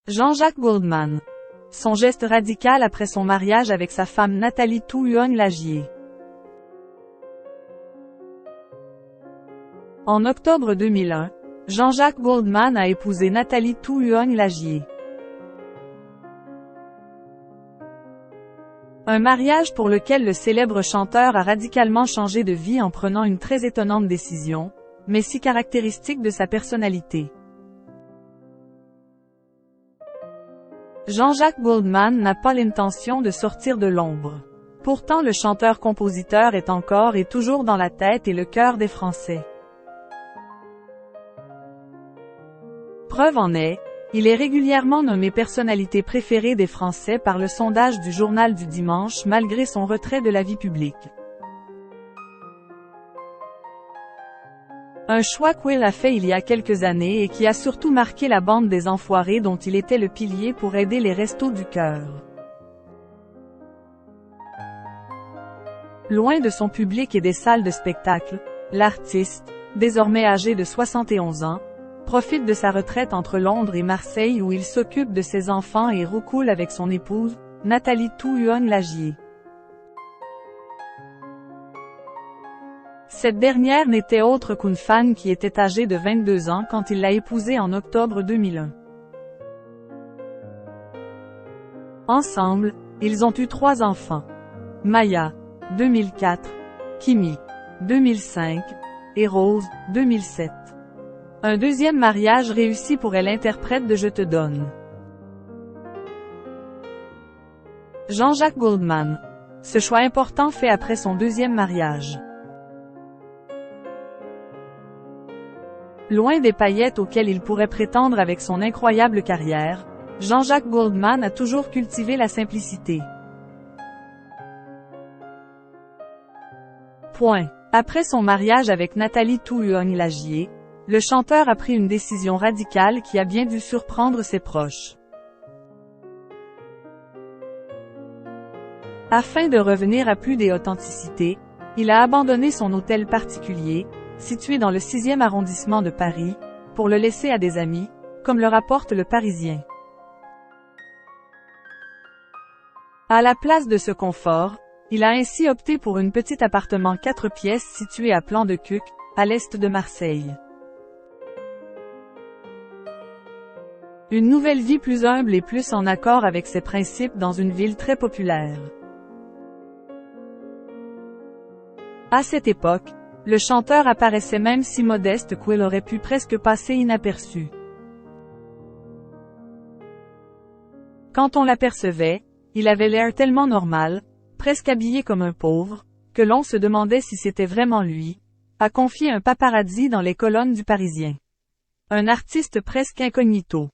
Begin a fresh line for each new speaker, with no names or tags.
Jean-Jacques Goldman. Son geste radical après son mariage avec sa femme Nathalie Touhuon-Lagier. En octobre 2001, Jean-Jacques Goldman a épousé Nathalie Touhuon-Lagier. Un mariage pour lequel le célèbre chanteur a radicalement changé de vie en prenant une très étonnante décision, mais si caractéristique de sa personnalité. Jean-Jacques Goldman n'a pas l'intention de sortir de l'ombre. Pourtant le chanteur-compositeur est encore et toujours dans la tête et le cœur des Français. Preuve en est, il est régulièrement nommé personnalité préférée des Français par le sondage du Journal du Dimanche malgré son retrait de la vie publique. Un choix qu'Will a fait il y a quelques années et qui a surtout marqué la bande des Enfoirés dont il était le pilier pour aider les Restos du Cœur. Loin de son public et des salles de spectacle, l'artiste, désormais âgé de 71 ans, profite de sa retraite entre Londres et Marseille où il s'occupe de ses enfants et roucoule avec son épouse, Nathalie Touhuon-Lagier. Cette dernière n'était autre qu'une fan qui était âgée de 22 ans quand il l'a épousée en octobre 2001. Ensemble, ils ont eu 3 enfants. Maya, 2004, Kimi, 2005, et Rose, 2007. Un deuxième mariage réussi pour l'interprète de Je te donne. Jean-Jacques Goldman. Ce choix important fait après son deuxième mariage. Loin des paillettes auxquelles il pourrait prétendre avec son incroyable carrière, Jean-Jacques Goldman a toujours cultivé la simplicité. Après son mariage avec Nathalie Touhuon-Lagier, le chanteur a pris une décision radicale qui a bien dû surprendre ses proches. Afin de revenir à plus d'authenticité, il a abandonné son hôtel particulier, situé dans le 6e arrondissement de Paris, pour le laisser à des amis, comme le rapporte Le Parisien. À la place de ce confort, il a ainsi opté pour un petit appartement 4 pièces situé à Plan de Cuc, à l'est de Marseille. Une nouvelle vie plus humble et plus en accord avec ses principes dans une ville très populaire. À cette époque, le chanteur apparaissait même si modeste qu'il aurait pu presque passer inaperçu. Quand on l'apercevait, il avait l'air tellement normal, presque habillé comme un pauvre, que l'on se demandait si c'était vraiment lui, a confié un paparazzi dans les colonnes du Parisien. Un artiste presque incognito.